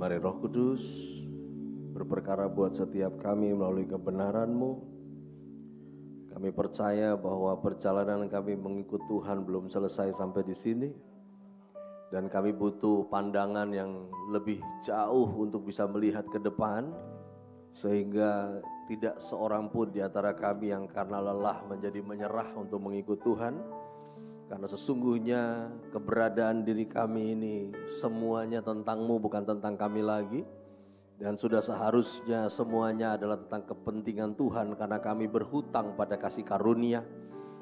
Mari Roh Kudus berperkara buat setiap kami melalui kebenaran-Mu. Kami percaya bahwa perjalanan kami mengikut Tuhan belum selesai sampai di sini. Dan kami butuh pandangan yang lebih jauh untuk bisa melihat ke depan. Sehingga tidak seorang pun di antara kami yang karena lelah menjadi menyerah untuk mengikut Tuhan. Karena sesungguhnya keberadaan diri kami ini semuanya tentang-Mu, bukan tentang kami lagi. Dan sudah seharusnya semuanya adalah tentang kepentingan Tuhan karena kami berhutang pada kasih karunia.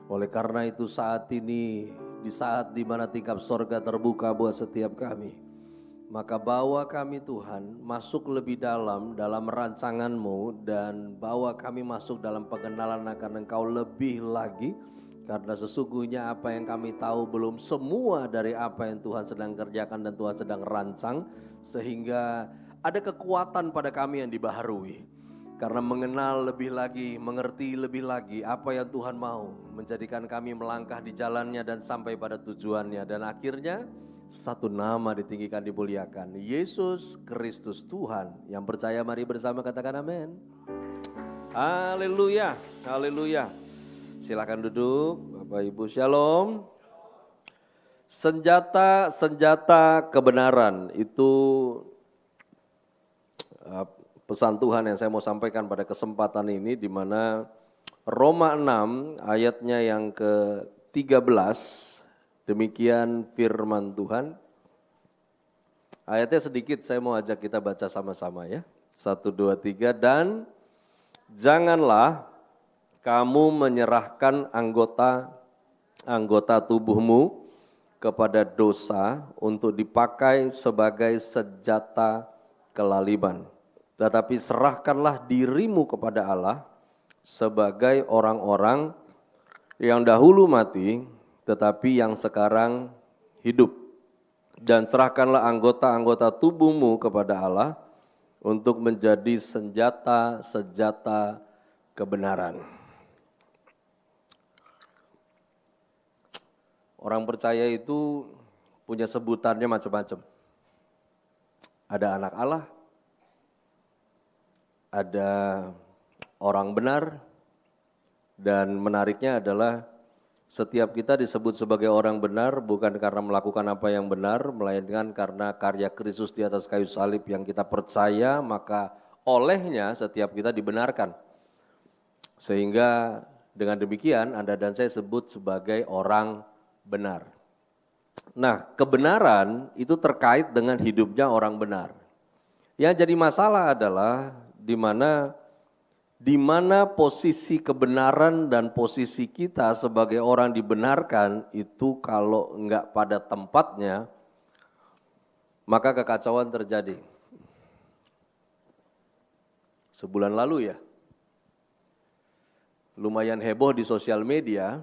Oleh karena itu saat ini, di saat di mana tingkap sorga terbuka buat setiap kami, maka bawa kami Tuhan masuk lebih dalam rancangan-Mu dan bawa kami masuk dalam pengenalan akan Engkau lebih lagi. Karena sesungguhnya apa yang kami tahu belum semua dari apa yang Tuhan sedang kerjakan dan Tuhan sedang rancang. Sehingga ada kekuatan pada kami yang dibaharui. Karena mengenal lebih lagi, mengerti lebih lagi apa yang Tuhan mau. Menjadikan kami melangkah di jalannya dan sampai pada tujuannya. Dan akhirnya satu nama ditinggikan, dimuliakan. Yesus Kristus Tuhan. Yang percaya mari bersama katakan amin. Haleluya, haleluya. Silakan duduk, Bapak Ibu, shalom. Senjata kebenaran itu pesan Tuhan yang saya mau sampaikan pada kesempatan ini, di mana Roma 6 ayatnya yang ke-13, demikian firman Tuhan. Ayatnya sedikit, saya mau ajak kita baca sama-sama ya. 1, 2, 3, dan janganlah kamu menyerahkan anggota tubuhmu kepada dosa untuk dipakai sebagai senjata kelaliman. Tetapi serahkanlah dirimu kepada Allah sebagai orang-orang yang dahulu mati, tetapi yang sekarang hidup. Dan serahkanlah anggota-anggota tubuhmu kepada Allah untuk menjadi senjata kebenaran. Orang percaya itu punya sebutannya macam-macam. Ada anak Allah, ada orang benar, dan menariknya adalah setiap kita disebut sebagai orang benar bukan karena melakukan apa yang benar, melainkan karena karya Kristus di atas kayu salib yang kita percaya, maka olehnya setiap kita dibenarkan. Sehingga dengan demikian Anda dan saya sebut sebagai orang benar. Nah, kebenaran itu terkait dengan hidupnya orang benar. Yang jadi masalah adalah di mana posisi kebenaran dan posisi kita sebagai orang dibenarkan itu kalau enggak pada tempatnya, maka kekacauan terjadi. Sebulan lalu ya, lumayan heboh di sosial media,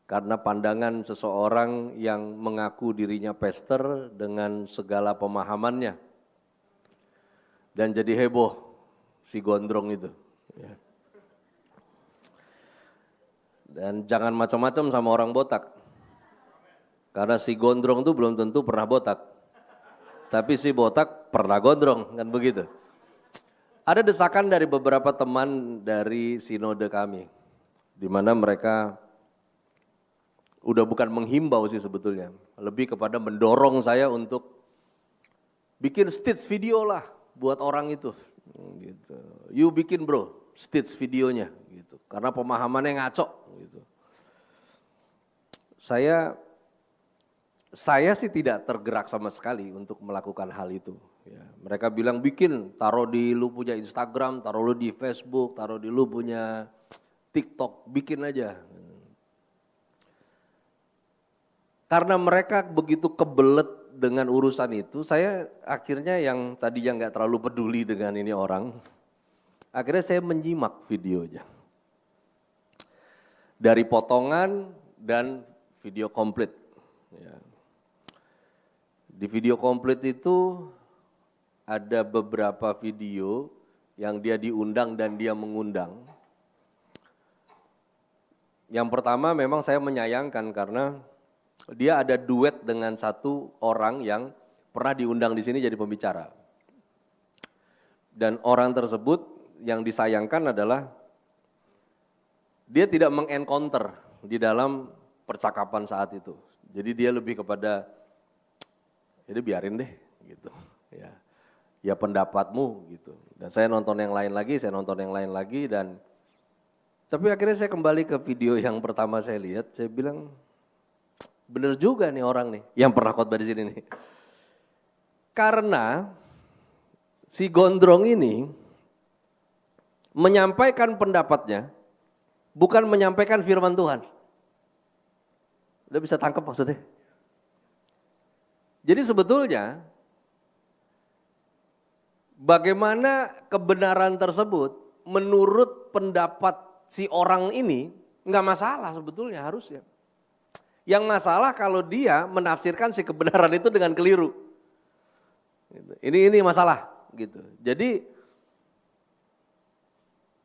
karena pandangan seseorang yang mengaku dirinya pastor dengan segala pemahamannya. Dan jadi heboh si gondrong itu. Dan jangan macam-macam sama orang botak. Karena si gondrong itu belum tentu pernah botak. Tapi si botak pernah gondrong, kan begitu. Ada desakan dari beberapa teman dari sinode kami, di mana mereka udah bukan menghimbau sih sebetulnya, lebih kepada mendorong saya untuk bikin stage video lah buat orang itu. Gitu. You bikin bro stage videonya, gitu. Karena pemahamannya ngaco. Gitu. Saya sih tidak tergerak sama sekali untuk melakukan hal itu. Ya, mereka bilang bikin, taruh di lu punya Instagram, taruh lu di Facebook, taruh di lu punya TikTok, bikin aja. Karena mereka begitu kebelet dengan urusan itu, saya akhirnya yang tadinya nggak terlalu peduli dengan ini orang, akhirnya saya menyimak videonya. Dari potongan dan video komplit. Ya. Di video komplit itu ada beberapa video yang dia diundang dan dia mengundang. Yang pertama memang saya menyayangkan karena dia ada duet dengan satu orang yang pernah diundang di sini jadi pembicara. Dan orang tersebut yang disayangkan adalah dia tidak mengencounter di dalam percakapan saat itu. Jadi dia lebih kepada, jadi biarin deh gitu. Ya pendapatmu gitu. Dan saya nonton yang lain lagi, dan tapi akhirnya saya kembali ke video yang pertama saya lihat, saya bilang bener juga nih orang nih yang pernah khotbah di sini nih. Karena si gondrong ini menyampaikan pendapatnya, bukan menyampaikan firman Tuhan. Udah bisa tangkap maksudnya? Jadi sebetulnya bagaimana kebenaran tersebut menurut pendapat si orang ini nggak masalah sebetulnya harusnya. Yang masalah kalau dia menafsirkan si kebenaran itu dengan keliru. Ini masalah gitu. Jadi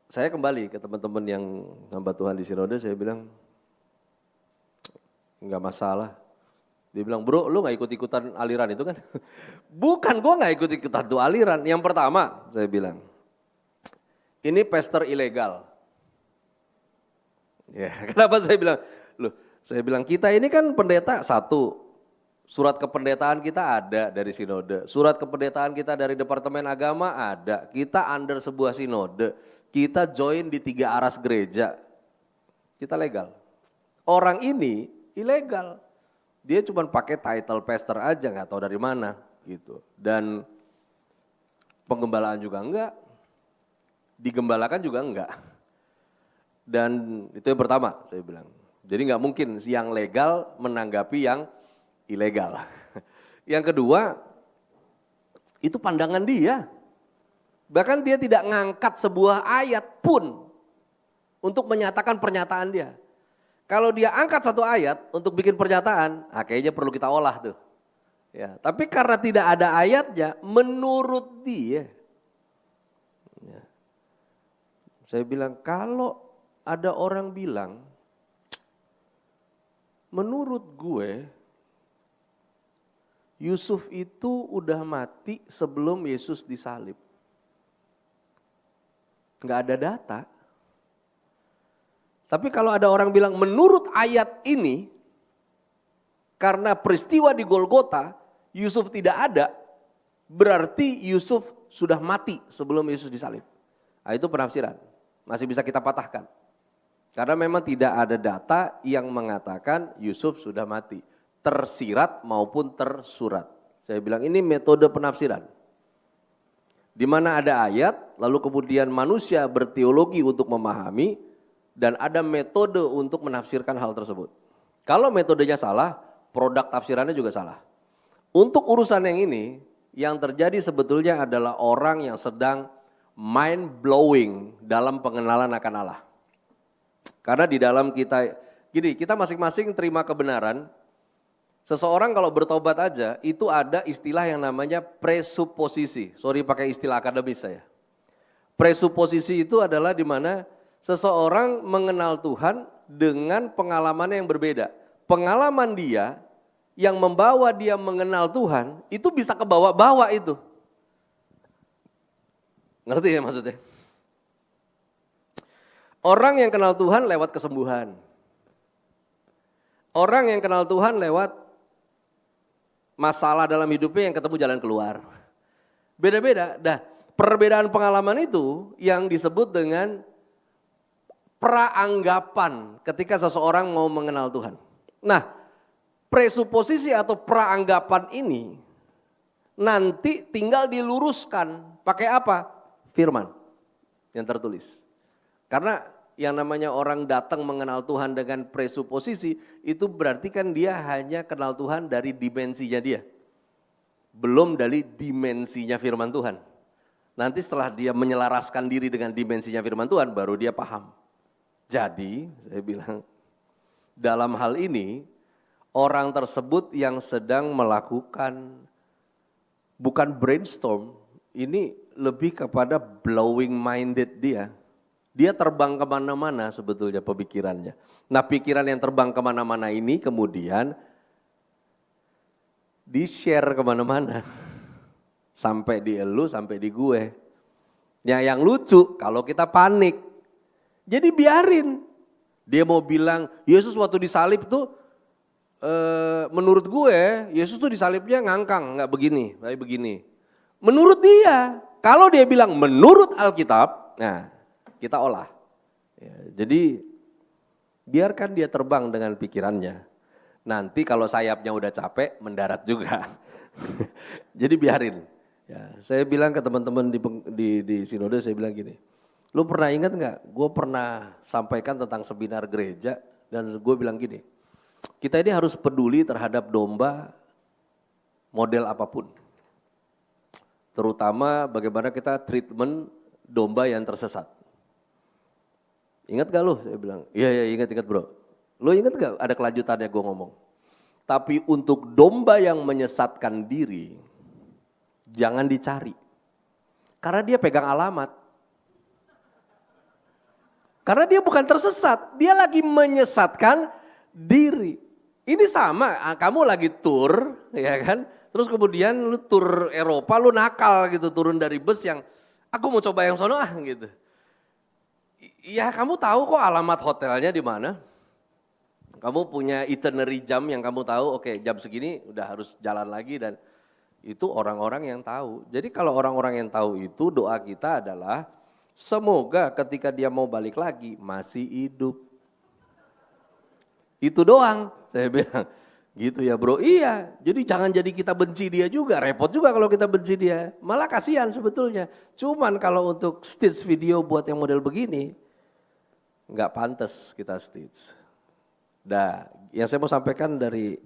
saya kembali ke teman-teman yang hamba Tuhan di Sinode, saya bilang nggak masalah. Dia bilang, bro lu gak ikut-ikutan aliran itu kan? Bukan, gue gak ikut-ikutan tuh aliran. Yang pertama saya bilang, ini pastor ilegal. Ya, kenapa saya bilang? Saya bilang kita ini kan pendeta satu, surat kependetaan kita ada dari sinode, surat kependetaan kita dari Departemen Agama ada, kita under sebuah sinode, kita join di 3 aras gereja, kita legal. Orang ini ilegal. Dia cuma pakai title pastor aja, nggak tahu dari mana gitu. Dan penggembalaan juga enggak, digembalakan juga enggak. Dan itu yang pertama saya bilang. Jadi nggak mungkin yang legal menanggapi yang ilegal. Yang kedua, itu pandangan dia. Bahkan dia tidak ngangkat sebuah ayat pun untuk menyatakan pernyataan dia. Kalau dia angkat satu ayat untuk bikin pernyataan, kayaknya perlu kita olah tuh. Ya, tapi karena tidak ada ayatnya, menurut dia. Ya. Saya bilang kalau ada orang bilang, menurut gue, Yusuf itu udah mati sebelum Yesus disalib. Nggak ada data. Tapi kalau ada orang bilang menurut ayat ini, karena peristiwa di Golgota, Yusuf tidak ada, berarti Yusuf sudah mati sebelum Yesus disalib. Nah, itu penafsiran, masih bisa kita patahkan. Karena memang tidak ada data yang mengatakan Yusuf sudah mati, tersirat maupun tersurat. Saya bilang ini metode penafsiran. Di mana ada ayat, lalu kemudian manusia berteologi untuk memahami, dan ada metode untuk menafsirkan hal tersebut. Kalau metodenya salah, produk tafsirannya juga salah. Untuk urusan yang ini, yang terjadi sebetulnya adalah orang yang sedang mind blowing dalam pengenalan akan Allah. Karena di dalam kita masing-masing terima kebenaran. Seseorang kalau bertobat aja, itu ada istilah yang namanya presuposisi. Sorry pakai istilah akademis saya. Presuposisi itu adalah di mana seseorang mengenal Tuhan dengan pengalaman yang berbeda. Pengalaman dia yang membawa dia mengenal Tuhan itu bisa kebawa-bawa itu. Ngerti ya maksudnya? Orang yang kenal Tuhan lewat kesembuhan. Orang yang kenal Tuhan lewat masalah dalam hidupnya yang ketemu jalan keluar. Beda-beda. Perbedaan pengalaman itu yang disebut dengan praanggapan ketika seseorang mau mengenal Tuhan. Nah, presuposisi atau praanggapan ini nanti tinggal diluruskan pakai apa? Firman yang tertulis. Karena yang namanya orang datang mengenal Tuhan dengan presuposisi itu berarti kan dia hanya kenal Tuhan dari dimensinya dia. Belum dari dimensinya firman Tuhan. Nanti setelah dia menyelaraskan diri dengan dimensinya firman Tuhan baru dia paham. Jadi saya bilang dalam hal ini orang tersebut yang sedang melakukan bukan brainstorm, ini lebih kepada blowing minded dia. Dia terbang kemana-mana sebetulnya pemikirannya. Nah pikiran yang terbang kemana-mana ini kemudian di-share kemana-mana. Sampai di elu, sampai di gue. Ya, yang lucu kalau kita panik. Jadi biarin. Dia mau bilang, Yesus waktu disalib tuh, menurut gue, Yesus tuh disalibnya ngangkang, nggak begini, kayak begini. Menurut dia, kalau dia bilang menurut Alkitab, nah kita olah. Ya, jadi biarkan dia terbang dengan pikirannya. Nanti kalau sayapnya udah capek, mendarat juga. Jadi biarin. Ya, saya bilang ke teman-teman di sinode, saya bilang gini, lu pernah ingat nggak? Gue pernah sampaikan tentang seminar gereja dan gue bilang gini, kita ini harus peduli terhadap domba model apapun. Terutama bagaimana kita treatment domba yang tersesat. Ingat gak lu? Saya bilang, iya ingat bro. Lu ingat gak ada kelanjutannya gue ngomong? Tapi untuk domba yang menyesatkan diri, jangan dicari. Karena dia pegang alamat. Karena dia bukan tersesat, dia lagi menyesatkan diri. Ini sama, kamu lagi tur, ya kan? Terus kemudian lu tur Eropa, lu nakal gitu, turun dari bus yang, aku mau coba yang sono gitu. Ya kamu tahu kok alamat hotelnya di mana. Kamu punya itinerary jam yang kamu tahu, oke jam segini udah harus jalan lagi dan itu orang-orang yang tahu. Jadi kalau orang-orang yang tahu itu doa kita adalah semoga ketika dia mau balik lagi masih hidup. Itu doang, saya bilang. Gitu ya bro, iya. Jadi jangan jadi kita benci dia juga, repot juga kalau kita benci dia. Malah kasihan sebetulnya. Cuman kalau untuk stage video buat yang model begini, nggak pantas kita stage. Nah, yang saya mau sampaikan dari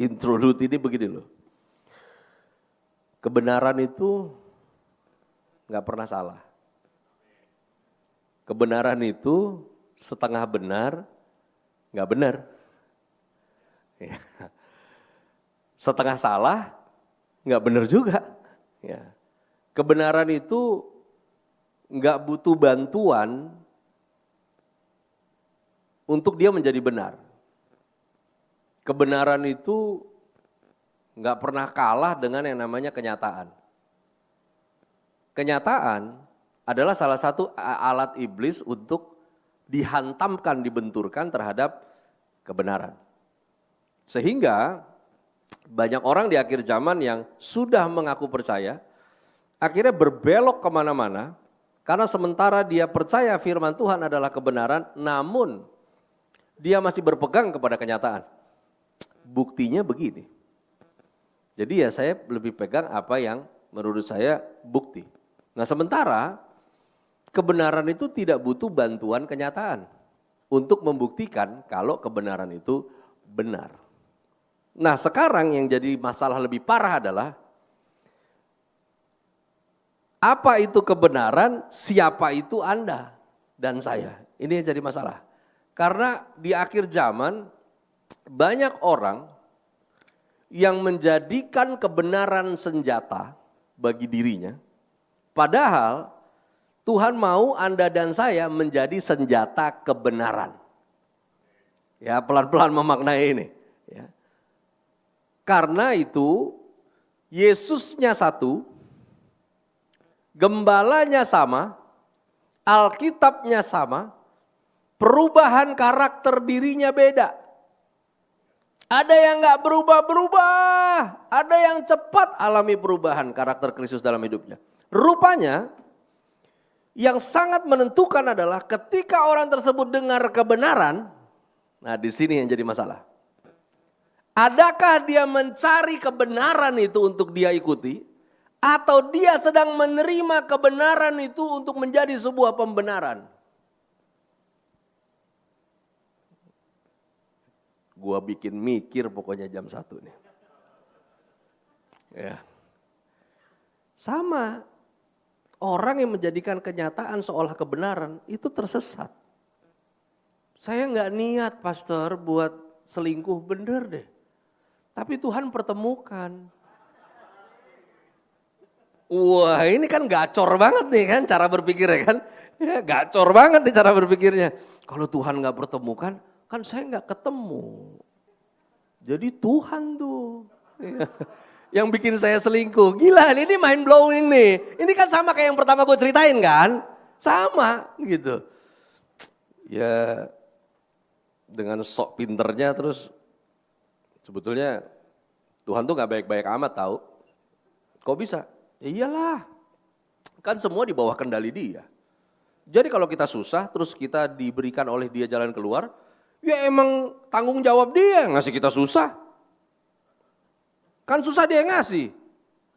intro Ruth ini begini loh. Kebenaran itu nggak pernah salah. Kebenaran itu setengah benar, nggak benar. Ya. Setengah salah, nggak benar juga. Ya. Kebenaran itu nggak butuh bantuan untuk dia menjadi benar. Kebenaran itu nggak pernah kalah dengan yang namanya kenyataan. Kenyataan adalah salah satu alat iblis untuk dihantamkan, dibenturkan terhadap kebenaran. Sehingga banyak orang di akhir zaman yang sudah mengaku percaya, akhirnya berbelok kemana-mana, karena sementara dia percaya firman Tuhan adalah kebenaran, namun dia masih berpegang kepada kenyataan. Buktinya begini. Jadi ya saya lebih pegang apa yang menurut saya bukti. Nah sementara kebenaran itu tidak butuh bantuan kenyataan untuk membuktikan kalau kebenaran itu benar. Nah sekarang yang jadi masalah lebih parah adalah apa itu kebenaran, siapa itu Anda dan saya. Ini yang jadi masalah. Karena di akhir zaman banyak orang yang menjadikan kebenaran senjata bagi dirinya. Padahal Tuhan mau Anda dan saya menjadi senjata kebenaran. Ya pelan-pelan memaknai ini. Ya. Karena itu Yesusnya satu, gembalanya sama, Alkitabnya sama, perubahan karakter dirinya beda. Ada yang gak berubah-berubah, ada yang cepat alami perubahan karakter Kristus dalam hidupnya. Rupanya yang sangat menentukan adalah ketika orang tersebut dengar kebenaran, nah di sini yang jadi masalah. Adakah dia mencari kebenaran itu untuk dia ikuti, atau dia sedang menerima kebenaran itu untuk menjadi sebuah pembenaran? Gua bikin mikir pokoknya jam 1 nih. Ya. Sama, orang yang menjadikan kenyataan seolah kebenaran itu tersesat. Saya nggak niat pastor buat selingkuh, bener deh. Tapi Tuhan pertemukan. Wah ini kan gacor banget nih kan cara berpikirnya kan. Ya, gacor banget nih cara berpikirnya. Kalau Tuhan nggak pertemukan, kan saya nggak ketemu. Jadi Tuhan tuh. Yang bikin saya selingkuh. Gila, ini mind blowing nih. Ini kan sama kayak yang pertama gue ceritain kan? Sama gitu. Ya dengan sok pinternya terus sebetulnya Tuhan tuh gak baik-baik amat tahu. Kok bisa? Ya iyalah. Kan semua di bawah kendali Dia. Jadi kalau kita susah terus kita diberikan oleh Dia jalan keluar, ya emang tanggung jawab Dia ngasih kita susah. Kan susah Dia ngasih.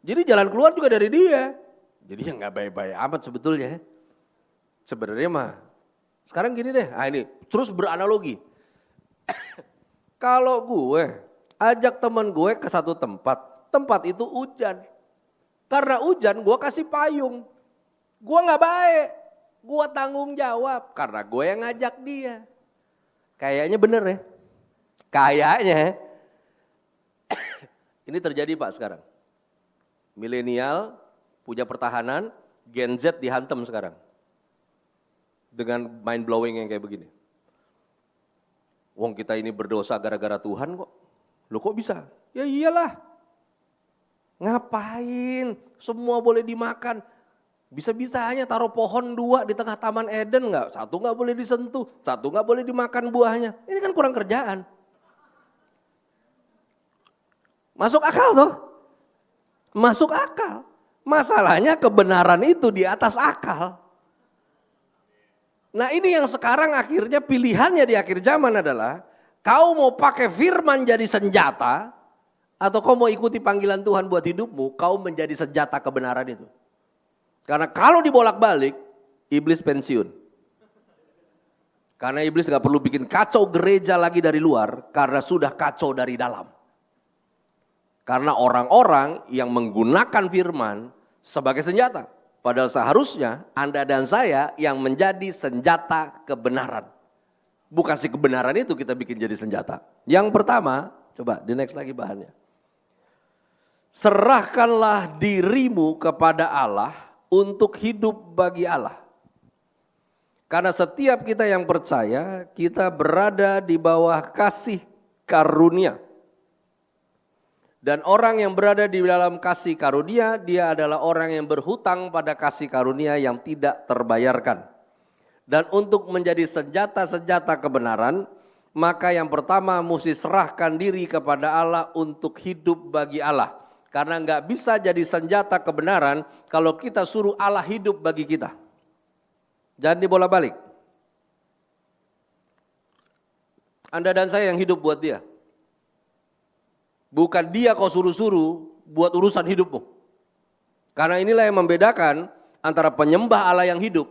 Jadi jalan keluar juga dari Dia. Jadi ya gak baik-baik amat sebetulnya. Sebenarnya mah. Sekarang gini deh, ini terus beranalogi. Kalau gue ajak teman gue ke satu tempat itu hujan. Karena hujan gue kasih payung. Gue gak baik, gue tanggung jawab karena gue yang ngajak dia. Kayaknya bener ya, kayaknya. Ini terjadi Pak sekarang. Milenial punya pertahanan, Gen Z dihantam sekarang. Dengan mind blowing yang kayak begini. Wong kita ini berdosa gara-gara Tuhan kok. Loh kok bisa? Ya iyalah. Ngapain? Semua boleh dimakan. Bisa-bisanya taruh pohon 2 di tengah Taman Eden enggak? 1 enggak boleh disentuh, 1 enggak boleh dimakan buahnya. Ini kan kurang kerjaan. Masuk akal toh? Masuk akal. Masalahnya kebenaran itu di atas akal. Nah ini yang sekarang akhirnya pilihannya di akhir zaman adalah kau mau pakai firman jadi senjata atau kau mau ikuti panggilan Tuhan buat hidupmu, kau menjadi senjata kebenaran itu. Karena kalau dibolak-balik, iblis pensiun. Karena iblis gak perlu bikin kacau gereja lagi dari luar karena sudah kacau dari dalam. Karena orang-orang yang menggunakan firman sebagai senjata. Padahal seharusnya Anda dan saya yang menjadi senjata kebenaran. Bukan si kebenaran itu kita bikin jadi senjata. Yang pertama, coba di next lagi bahannya. Serahkanlah dirimu kepada Allah untuk hidup bagi Allah. Karena setiap kita yang percaya, kita berada di bawah kasih karunia. Dan orang yang berada di dalam kasih karunia, dia adalah orang yang berhutang pada kasih karunia yang tidak terbayarkan. Dan untuk menjadi senjata-senjata kebenaran, maka yang pertama mesti serahkan diri kepada Allah untuk hidup bagi Allah. Karena nggak bisa jadi senjata kebenaran kalau kita suruh Allah hidup bagi kita. Jangan dibolak-balik. Anda dan saya yang hidup buat Dia. Bukan Dia kau suruh-suruh buat urusan hidupmu. Karena inilah yang membedakan antara penyembah Allah yang hidup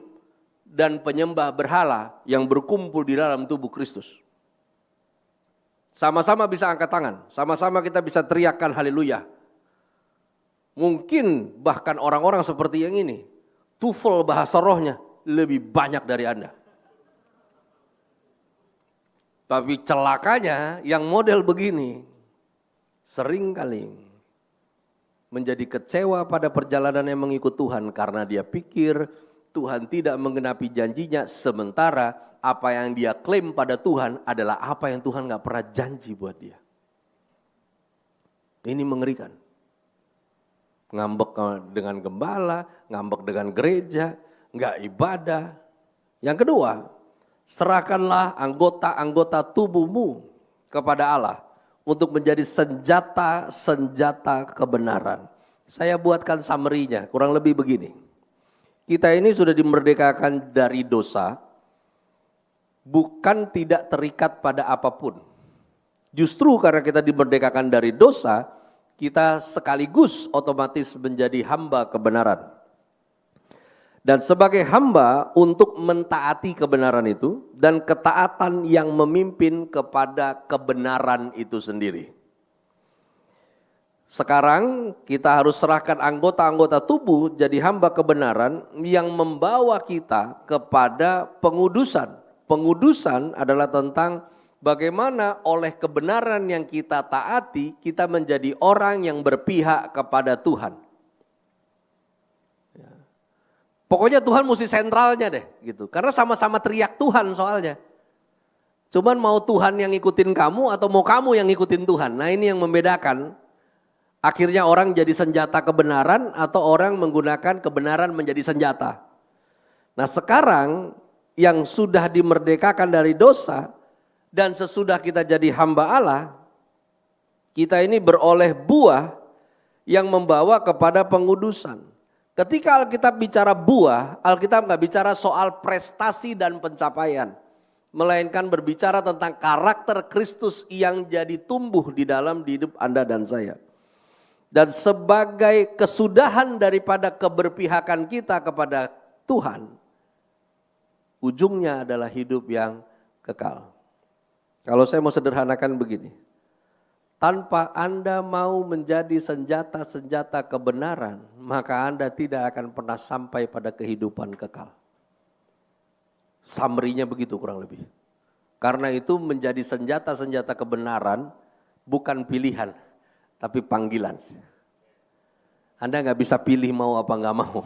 dan penyembah berhala yang berkumpul di dalam tubuh Kristus. Sama-sama bisa angkat tangan, sama-sama kita bisa teriakkan haleluya. Mungkin bahkan orang-orang seperti yang ini, TOEFL bahasa rohnya lebih banyak dari Anda. Tapi celakanya yang model begini, sering kali menjadi kecewa pada perjalanan yang mengikut Tuhan karena dia pikir Tuhan tidak menggenapi janjinya, sementara apa yang dia klaim pada Tuhan adalah apa yang Tuhan gak pernah janji buat dia. Ini mengerikan. Ngambek dengan gembala, ngambek dengan gereja, gak ibadah. Yang kedua, serahkanlah anggota-anggota tubuhmu kepada Allah untuk menjadi senjata-senjata kebenaran. Saya buatkan summary-nya, kurang lebih begini. Kita ini sudah dimerdekakan dari dosa, bukan tidak terikat pada apapun. Justru karena kita dimerdekakan dari dosa, kita sekaligus otomatis menjadi hamba kebenaran. Dan sebagai hamba untuk mentaati kebenaran itu dan ketaatan yang memimpin kepada kebenaran itu sendiri. Sekarang kita harus serahkan anggota-anggota tubuh jadi hamba kebenaran yang membawa kita kepada pengudusan. Pengudusan adalah tentang bagaimana oleh kebenaran yang kita taati, kita menjadi orang yang berpihak kepada Tuhan. Pokoknya Tuhan mesti sentralnya deh gitu. Karena sama-sama teriak Tuhan soalnya. Cuman mau Tuhan yang ngikutin kamu atau mau kamu yang ngikutin Tuhan. Nah ini yang membedakan Akhirnya orang jadi senjata kebenaran atau orang menggunakan kebenaran menjadi senjata. Nah sekarang yang sudah dimerdekakan dari dosa dan sesudah kita jadi hamba Allah, kita ini beroleh buah yang membawa kepada pengudusan. Ketika Alkitab bicara buah, Alkitab nggak bicara soal prestasi dan pencapaian. Melainkan berbicara tentang karakter Kristus yang jadi tumbuh di dalam hidup Anda dan saya. Dan sebagai kesudahan daripada keberpihakan kita kepada Tuhan, ujungnya adalah hidup yang kekal. Kalau saya mau sederhanakan begini, tanpa Anda mau menjadi senjata-senjata kebenaran, maka Anda tidak akan pernah sampai pada kehidupan kekal. Summary-nya begitu kurang lebih. Karena itu menjadi senjata-senjata kebenaran bukan pilihan, tapi panggilan. Anda nggak bisa pilih mau apa nggak mau,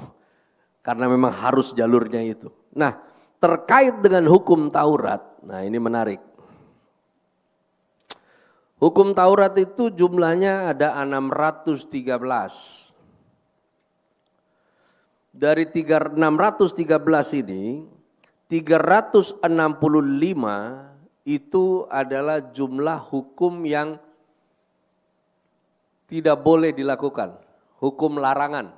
karena memang harus jalurnya itu. Nah, terkait dengan hukum Taurat, nah ini menarik. Hukum Taurat itu jumlahnya ada 613. Dari 613 ini, 365 itu adalah jumlah hukum yang tidak boleh dilakukan, hukum larangan.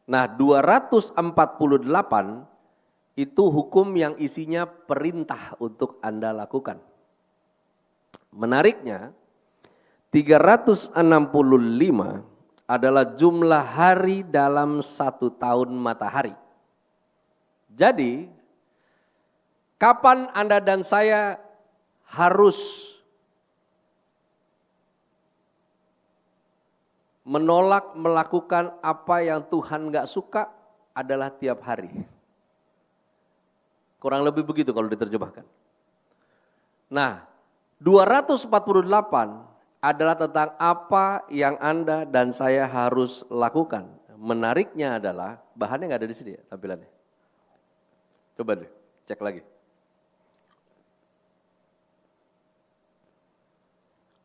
Nah 248 itu hukum yang isinya perintah untuk Anda lakukan. Menariknya 365 adalah jumlah hari dalam 1 tahun matahari. Jadi kapan Anda dan saya harus menolak melakukan apa yang Tuhan gak suka adalah tiap hari. Kurang lebih begitu kalau diterjemahkan. Nah 248 adalah tentang apa yang Anda dan saya harus lakukan. Menariknya adalah bahannya gak ada di sini ya tampilannya. Coba deh cek lagi.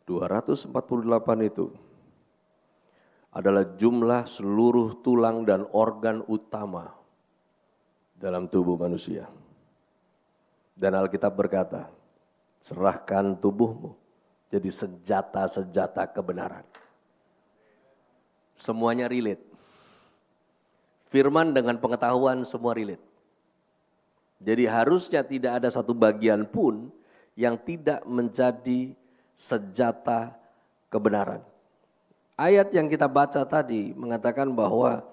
248 itu adalah jumlah seluruh tulang dan organ utama dalam tubuh manusia. Dan Alkitab berkata, serahkan tubuhmu jadi senjata-senjata kebenaran. Semuanya relate. Firman dengan pengetahuan semua relate. Jadi harusnya tidak ada satu bagian pun yang tidak menjadi senjata kebenaran. Ayat yang kita baca tadi mengatakan bahwa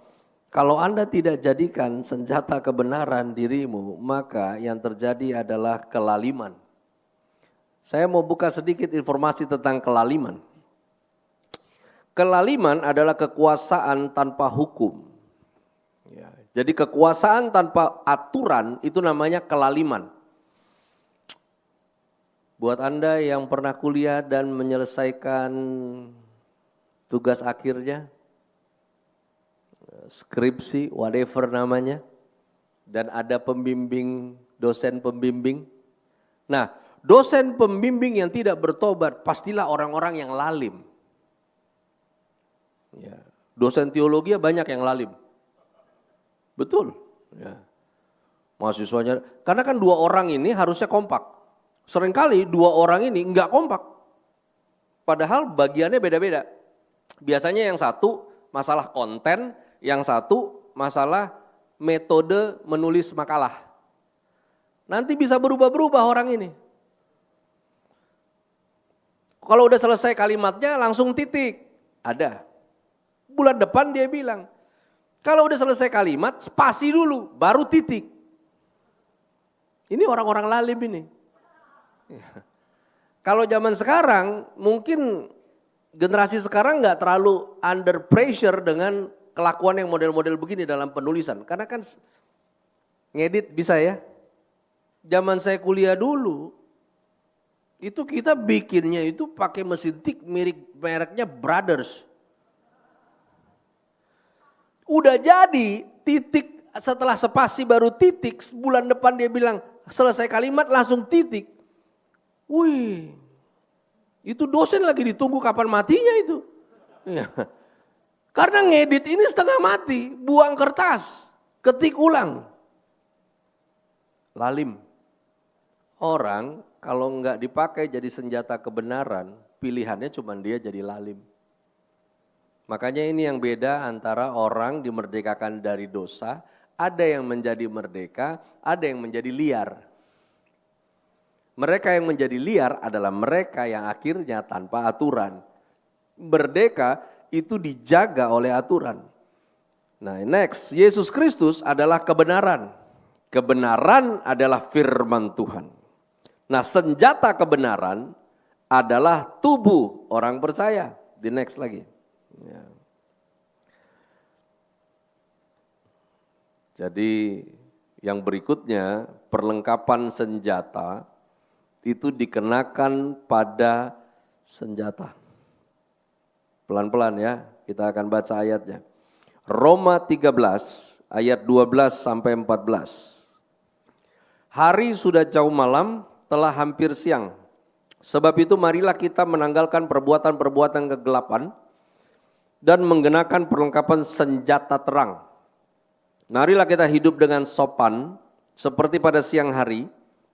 kalau Anda tidak jadikan senjata kebenaran dirimu, maka yang terjadi adalah kelaliman. Saya mau buka sedikit informasi tentang kelaliman. Kelaliman adalah kekuasaan tanpa hukum. Ya, jadi kekuasaan tanpa aturan itu namanya kelaliman. Buat Anda yang pernah kuliah dan menyelesaikan tugas akhirnya, skripsi, whatever namanya, dan ada pembimbing, dosen pembimbing. Nah, dosen pembimbing yang tidak bertobat pastilah orang-orang yang lalim. Ya, dosen teologi banyak yang lalim. Betul. Ya. Mahasiswanya, karena kan 2 orang ini harusnya kompak. Seringkali 2 orang ini enggak kompak. Padahal bagiannya beda-beda. Biasanya yang satu masalah konten, yang satu masalah metode menulis makalah. Nanti bisa berubah-berubah orang ini. Kalau udah selesai kalimatnya langsung titik. Ada. Bulan depan dia bilang, kalau udah selesai kalimat spasi dulu, baru titik. Ini orang-orang lalim ini. Kalau zaman sekarang mungkin generasi sekarang nggak terlalu under pressure dengan kelakuan yang model-model begini dalam penulisan. Karena kan ngedit bisa ya. Zaman saya kuliah dulu, itu kita bikinnya itu pakai mesin tik mereknya Brothers. Udah jadi titik setelah spasi baru titik, bulan depan dia bilang selesai kalimat langsung titik. Wih, itu dosen lagi ditunggu kapan matinya itu. Ya. Karena ngedit ini setengah mati, buang kertas, ketik ulang. Lalim. Orang kalau enggak dipakai jadi senjata kebenaran, pilihannya cuma dia jadi lalim. Makanya ini yang beda antara orang dimerdekakan dari dosa, ada yang menjadi merdeka, ada yang menjadi liar. Mereka yang menjadi liar adalah mereka yang akhirnya tanpa aturan. Merdeka itu dijaga oleh aturan. Nah, next, Yesus Kristus adalah kebenaran. Kebenaran adalah firman Tuhan. Nah, senjata kebenaran adalah tubuh orang percaya. Di next lagi. Ya. Jadi yang berikutnya, perlengkapan senjata itu dikenakan pada senjata. Pelan-pelan ya, kita akan baca ayatnya. Roma 13 ayat 12 sampai 14. Hari sudah jauh malam, telah hampir siang. Sebab itu marilah kita menanggalkan perbuatan-perbuatan kegelapan dan menggenakan perlengkapan senjata terang. Marilah kita hidup dengan sopan seperti pada siang hari,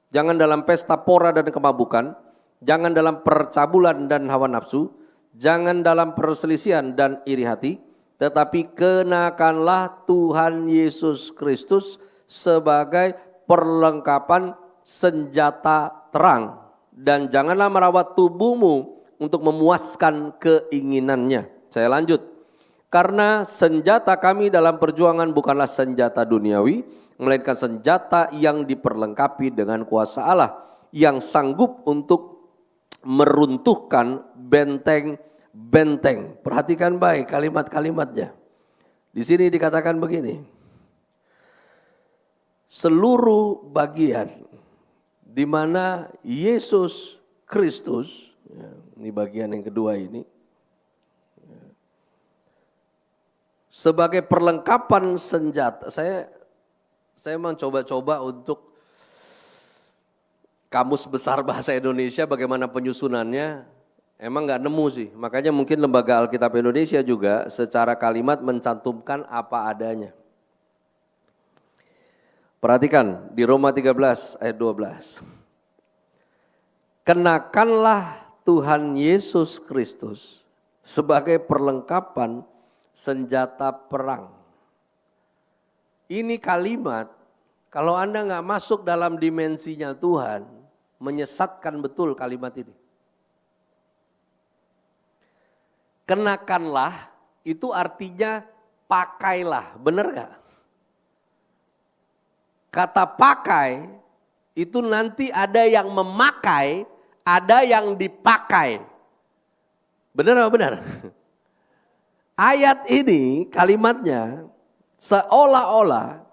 jangan dalam pesta pora dan kemabukan, jangan dalam percabulan dan hawa nafsu, jangan dalam perselisihan dan iri hati, tetapi kenakanlah Tuhan Yesus Kristus sebagai perlengkapan senjata terang. Dan janganlah merawat tubuhmu untuk memuaskan keinginannya. Saya lanjut. Karena senjata kami dalam perjuangan bukanlah senjata duniawi, melainkan senjata yang diperlengkapi dengan kuasa Allah, yang sanggup untuk meruntuhkan benteng-benteng. Perhatikan baik kalimat-kalimatnya. Di sini dikatakan begini. Seluruh bagian di mana Yesus Kristus, ini bagian yang kedua ini, sebagai perlengkapan senjata. Saya memang coba-coba untuk kamus besar bahasa Indonesia bagaimana penyusunannya, emang nggak nemu sih. Makanya mungkin Lembaga Alkitab Indonesia juga secara kalimat mencantumkan apa adanya. Perhatikan di Roma 13 ayat 12. Kenakanlah Tuhan Yesus Kristus sebagai perlengkapan senjata perang. Ini kalimat, kalau Anda nggak masuk dalam dimensinya Tuhan, menyesatkan betul kalimat ini. Kenakanlah itu artinya pakailah, benar nggak? Kata pakai itu nanti ada yang memakai, ada yang dipakai. Benar apa benar? Ayat ini kalimatnya seolah-olah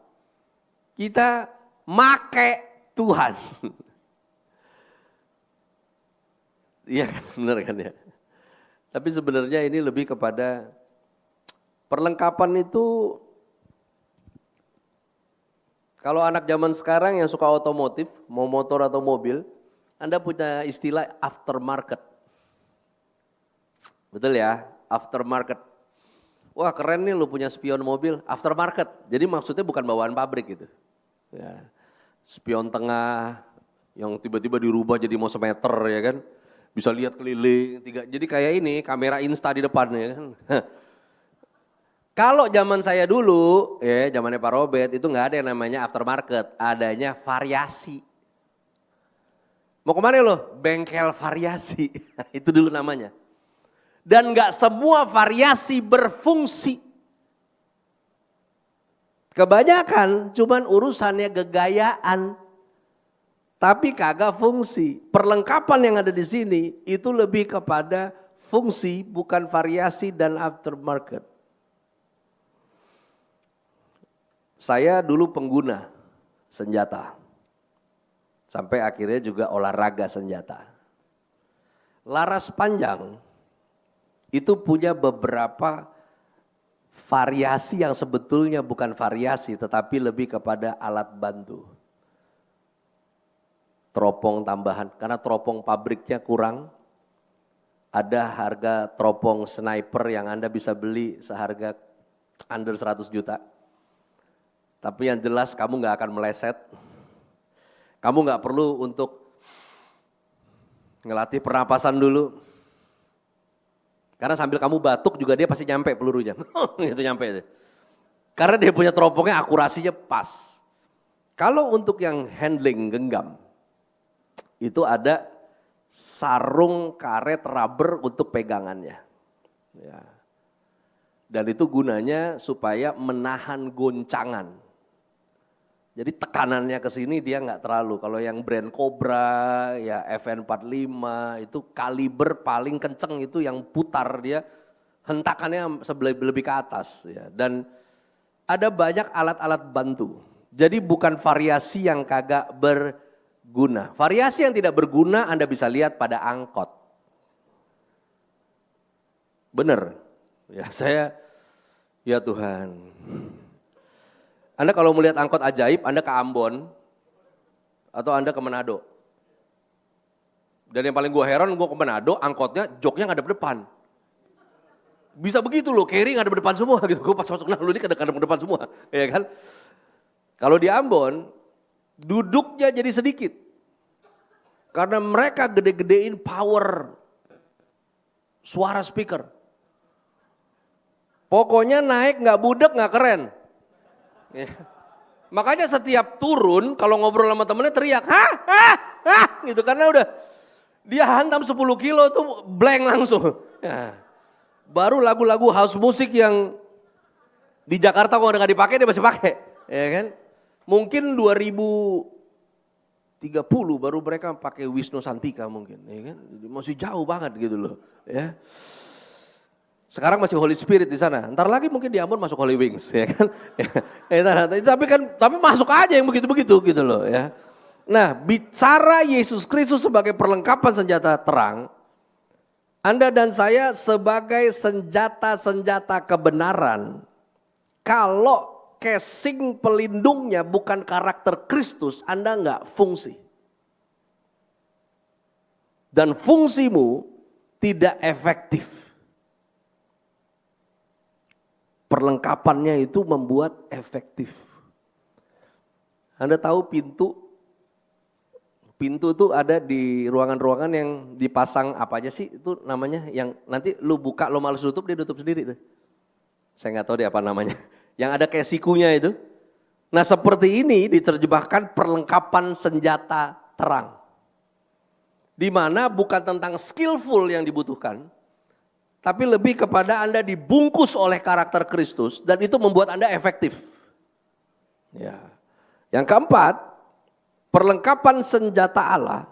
kita make Tuhan. Iya kan, benar kan ya. Tapi sebenarnya ini lebih kepada perlengkapan itu. Kalau anak zaman sekarang yang suka otomotif, mau motor atau mobil, Anda punya istilah aftermarket. Betul ya, aftermarket. Wah keren nih lu punya spion mobil, aftermarket. Jadi maksudnya bukan bawaan pabrik gitu. Ya. Spion tengah yang tiba-tiba dirubah jadi mosometer ya kan. Bisa lihat keliling, jadi kayak ini kamera insta di depan ya kan. Kalau zaman saya dulu, ya zamannya Pak Robert itu nggak ada yang namanya aftermarket, adanya variasi. Mau kemana lo? Bengkel variasi, itu dulu namanya. Dan nggak semua variasi berfungsi. Kebanyakan cuman urusannya gegayaan, tapi kagak fungsi. Perlengkapan yang ada di sini itu lebih kepada fungsi, bukan variasi dan aftermarket. Saya dulu pengguna senjata, sampai akhirnya juga olahraga senjata. Laras panjang itu punya beberapa variasi yang sebetulnya bukan variasi, tetapi lebih kepada alat bantu. Teropong tambahan, karena teropong pabriknya kurang, ada harga teropong sniper yang Anda bisa beli seharga under 100 juta. Tapi yang jelas kamu nggak akan meleset. Kamu nggak perlu untuk ngelatih pernapasan dulu. Karena sambil kamu batuk juga dia pasti nyampe pelurunya. Gitu nyampe. Karena dia punya teropongnya akurasinya pas. Kalau untuk yang handling genggam, itu ada sarung karet rubber untuk pegangannya. Ya. Dan itu gunanya supaya menahan goncangan. Jadi tekanannya ke sini dia nggak terlalu. Kalau yang brand Cobra, ya FN45 itu kaliber paling kenceng itu yang putar dia hentakannya lebih ke atas. Ya. Dan ada banyak alat-alat bantu. Jadi bukan variasi yang kagak berguna. Variasi yang tidak berguna Anda bisa lihat pada angkot. Bener. Ya Tuhan. Anda kalau melihat angkot ajaib, Anda ke Ambon atau Anda ke Manado. Dan yang paling gue heran, gue ke Manado, angkotnya joknya ngadep depan. Bisa begitu loh, carry ngadep depan semua gitu. Gue pas masuk, nah lu ini ngadep depan semua, ya kan? Kalau di Ambon, duduknya jadi sedikit. Karena mereka gede-gedein power suara speaker. Pokoknya naik nggak budek nggak keren. Ya. Makanya setiap turun kalau ngobrol sama temennya teriak, hah, gitu karena udah dia hantam 10 kilo tuh blank langsung. Ya. Baru lagu-lagu house musik yang di Jakarta kalau nggak dipakai dia masih pakai, ya kan? Mungkin 2030 baru mereka pakai Wisnu Santika mungkin, ya kan? Masih jauh banget gitu loh, ya. Sekarang masih Holy Spirit di sana. Ntar lagi mungkin di Ambon masuk Holy Wings, ya kan? Tapi masuk aja yang begitu-begitu gitu loh, ya. Nah, bicara Yesus Kristus sebagai perlengkapan senjata terang, Anda dan saya sebagai senjata-senjata kebenaran. Kalau casing pelindungnya bukan karakter Kristus, Anda enggak fungsi. Dan fungsimu tidak efektif. Perlengkapannya itu membuat efektif. Anda tahu pintu tuh ada di ruangan-ruangan yang dipasang apa aja sih itu namanya, yang nanti lu buka lu malas tutup dia tutup sendiri tuh. Saya nggak tahu deh apa namanya. Yang ada kayak sikunya itu. Nah seperti ini diterjemahkan perlengkapan senjata terang. Di mana bukan tentang skillful yang dibutuhkan, tapi lebih kepada Anda dibungkus oleh karakter Kristus dan itu membuat Anda efektif. Ya. Yang keempat, perlengkapan senjata Allah,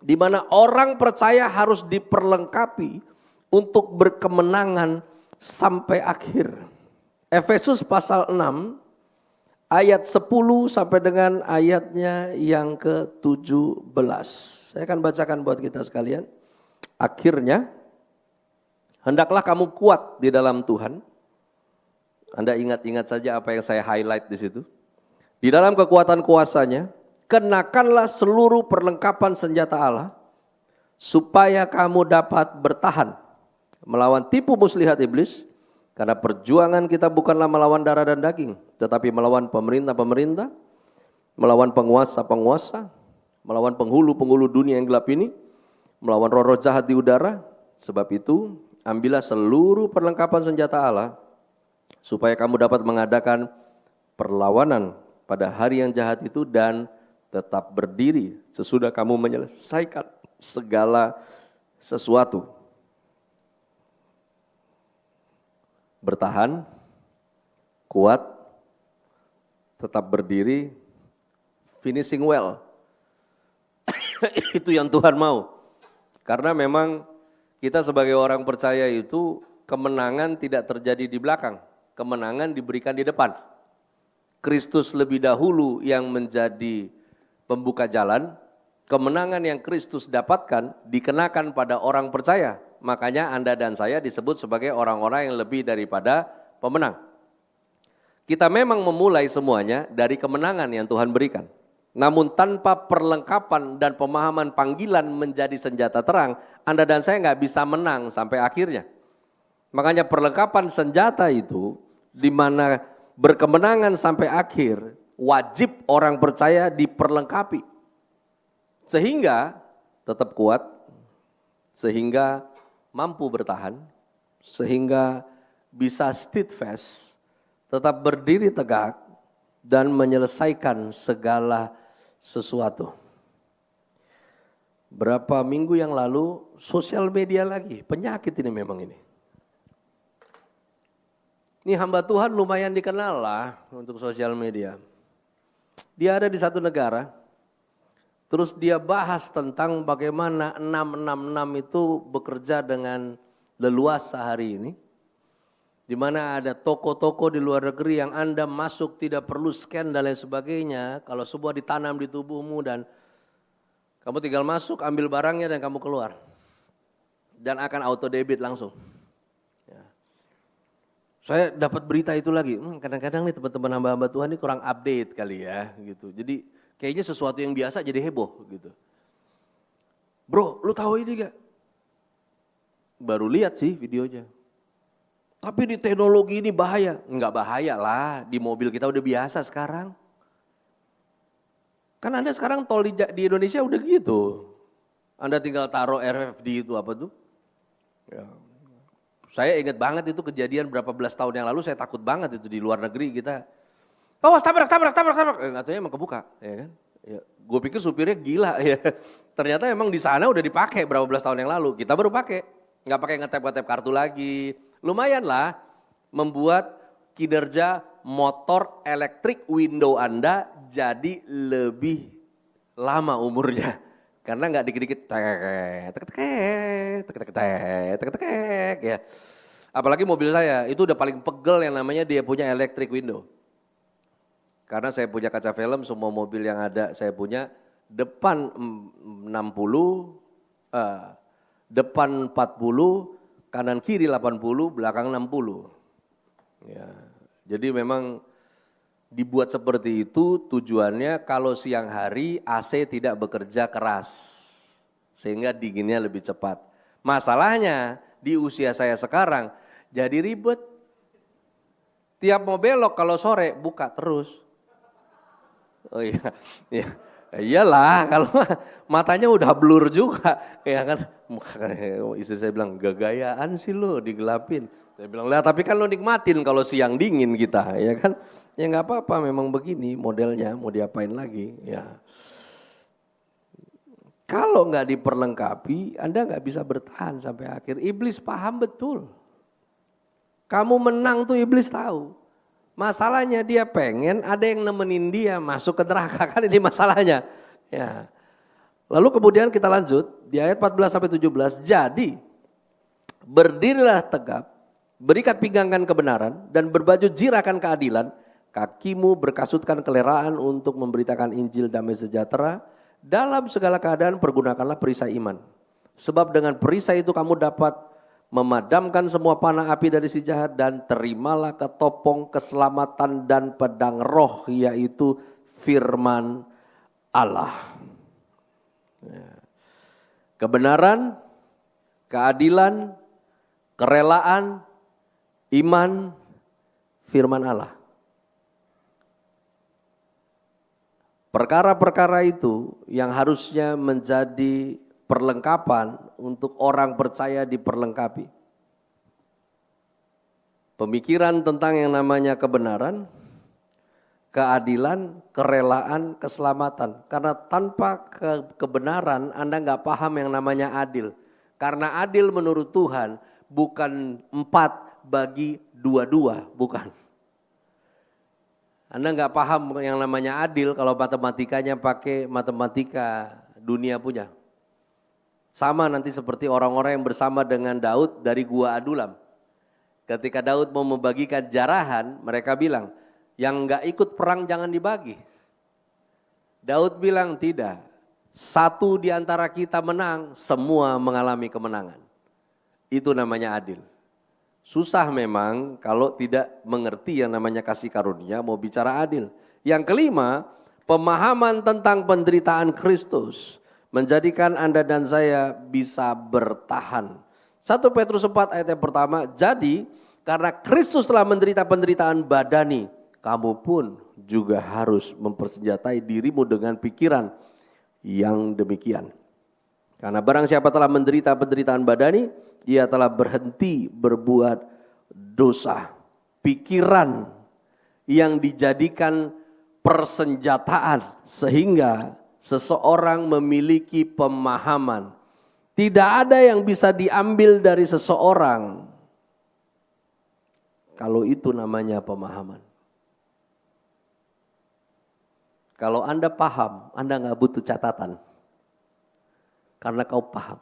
di mana orang percaya harus diperlengkapi untuk berkemenangan sampai akhir. Efesus pasal 6 ayat 10 sampai dengan ayatnya yang ke-17. Saya akan bacakan buat kita sekalian. Akhirnya, hendaklah kamu kuat di dalam Tuhan. Anda ingat-ingat saja apa yang saya highlight di situ. Di dalam kekuatan kuasanya, kenakanlah seluruh perlengkapan senjata Allah, supaya kamu dapat bertahan melawan tipu muslihat iblis, karena perjuangan kita bukanlah melawan darah dan daging, tetapi melawan pemerintah-pemerintah, melawan penguasa-penguasa, melawan penghulu-penghulu dunia yang gelap ini, melawan roh-roh jahat di udara. Sebab itu, ambillah seluruh perlengkapan senjata Allah, supaya kamu dapat mengadakan perlawanan pada hari yang jahat itu dan tetap berdiri sesudah kamu menyelesaikan segala sesuatu. Bertahan, kuat, tetap berdiri, finishing well. Itu yang Tuhan mau. Karena memang kita sebagai orang percaya itu kemenangan tidak terjadi di belakang. Kemenangan diberikan di depan. Kristus lebih dahulu yang menjadi pembuka jalan, kemenangan yang Kristus dapatkan dikenakan pada orang percaya. Makanya Anda dan saya disebut sebagai orang-orang yang lebih daripada pemenang. Kita memang memulai semuanya dari kemenangan yang Tuhan berikan. Namun tanpa perlengkapan dan pemahaman panggilan menjadi senjata terang, Anda dan saya nggak bisa menang sampai akhirnya. Makanya perlengkapan senjata itu di mana berkemenangan sampai akhir, wajib orang percaya diperlengkapi. Sehingga tetap kuat, sehingga mampu bertahan, sehingga bisa steadfast, tetap berdiri tegak dan menyelesaikan segala sesuatu. Berapa minggu yang lalu sosial media lagi, penyakit ini memang ini. Ini hamba Tuhan lumayan dikenal lah untuk sosial media. Dia ada di satu negara, terus dia bahas tentang bagaimana 666 itu bekerja dengan leluasa hari ini. Di mana ada toko-toko di luar negeri yang Anda masuk tidak perlu scan dan lain sebagainya. Kalau sebuah ditanam di tubuhmu dan kamu tinggal masuk, ambil barangnya dan kamu keluar. Dan akan auto debit langsung. Ya. Saya dapat berita itu lagi, kadang-kadang nih teman-teman hamba-hamba Tuhan ini kurang update kali ya. Gitu. Jadi kayaknya sesuatu yang biasa jadi heboh gitu. Bro, lu tahu ini gak? Baru lihat sih videonya. Tapi di teknologi ini bahaya. Enggak bahaya lah, di mobil kita udah biasa sekarang. Kan Anda sekarang tol di Indonesia udah gitu. Anda tinggal taruh RFID itu apa tuh. Ya. Saya ingat banget itu kejadian berapa belas tahun yang lalu, saya takut banget itu di luar negeri kita. Awas tabrak. Nggak tahu emang kebuka. Ya kan? Ya. Gue pikir supirnya gila ya. Ternyata emang di sana udah dipakai berapa belas tahun yang lalu. Kita baru pakai. Nggak pakai ngetep kartu lagi. Lumayan lah membuat kinerja motor elektrik window Anda jadi lebih lama umurnya. Karena nggak dikit-dikit tek ya. Apalagi mobil saya itu udah paling pegel yang namanya dia punya electric window. Karena saya punya kaca film, semua mobil yang ada saya punya depan 60, depan 40, kanan kiri 80, belakang 60. Ya, jadi memang dibuat seperti itu tujuannya kalau siang hari AC tidak bekerja keras. Sehingga dinginnya lebih cepat. Masalahnya di usia saya sekarang jadi ribet. Tiap mau belok kalau sore buka terus. Oh iya, iya. Iyalah kalau matanya udah blur juga ya kan. Istri saya bilang gagayaan sih lo digelapin. Saya bilang lah tapi kan lo nikmatin kalau siang dingin kita ya kan. Ya nggak apa-apa memang begini modelnya mau diapain lagi ya. Kalau nggak diperlengkapi Anda nggak bisa bertahan sampai akhir. Iblis paham betul. Kamu menang tuh iblis tahu. Masalahnya dia pengen ada yang nemenin dia masuk ke neraka, kan ini masalahnya. Ya. Lalu kemudian kita lanjut di ayat 14-17. Jadi berdirilah tegap, berikat pinggangkan kebenaran dan berbaju jirakan keadilan. Kakimu berkasutkan keleraan untuk memberitakan Injil damai sejahtera. Dalam segala keadaan pergunakanlah perisai iman. Sebab dengan perisai itu kamu dapat memadamkan semua panah api dari si jahat dan terimalah ketopong keselamatan dan pedang roh yaitu firman Allah. Kebenaran, keadilan, kerelaan, iman, firman Allah. Perkara-perkara itu yang harusnya menjadi perlengkapan untuk orang percaya diperlengkapi. Pemikiran tentang yang namanya kebenaran, keadilan, kerelaan, keselamatan. Karena tanpa kebenaran Anda nggak paham yang namanya adil. Karena adil menurut Tuhan bukan 4 bagi 2, bukan. Anda nggak paham yang namanya adil kalau matematikanya pakai matematika dunia punya. Sama nanti seperti orang-orang yang bersama dengan Daud dari Gua Adulam. Ketika Daud mau membagikan jarahan, mereka bilang, yang enggak ikut perang jangan dibagi. Daud bilang tidak, satu di antara kita menang, semua mengalami kemenangan. Itu namanya adil. Susah memang kalau tidak mengerti yang namanya kasih karunia mau bicara adil. Yang kelima, Pemahaman tentang penderitaan Kristus menjadikan Anda dan saya bisa bertahan. 1 Petrus 4 ayat yang pertama, jadi karena Kristus telah menderita penderitaan badani, kamu pun juga harus mempersenjatai dirimu dengan pikiran yang demikian. Karena barang siapa telah menderita penderitaan badani, ia telah berhenti berbuat dosa. Pikiran yang dijadikan persenjataan sehingga seseorang memiliki pemahaman. Tidak ada yang bisa diambil dari seseorang kalau itu namanya pemahaman. Kalau Anda paham, Anda nggak butuh catatan. Karena kau paham.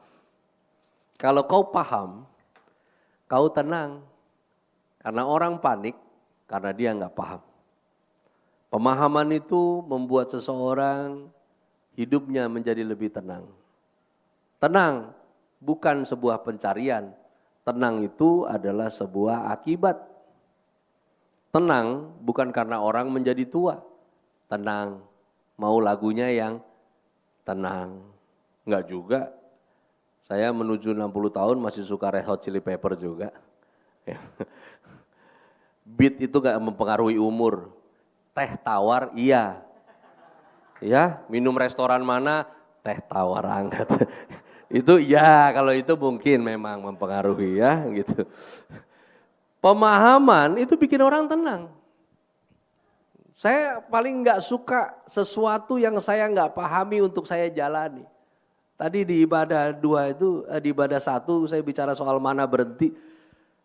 Kalau kau paham, kau tenang. Karena orang panik, karena dia nggak paham. Pemahaman itu membuat seseorang hidupnya menjadi lebih tenang. Tenang bukan sebuah pencarian. Tenang itu adalah sebuah akibat. Tenang bukan karena orang menjadi tua. Tenang, mau lagunya yang tenang. Enggak juga. Saya menuju 60 tahun masih suka Red Hot Chili Pepper juga. Beat itu gak mempengaruhi umur. Teh tawar iya. Ya, minum restoran mana? Teh tawar hangat. Itu ya, kalau itu mungkin memang mempengaruhi ya gitu. Pemahaman itu bikin orang tenang. Saya paling nggak suka sesuatu yang saya nggak pahami untuk saya jalani. Tadi di ibadah 2 itu, di ibadah 1 saya bicara soal mana berhenti.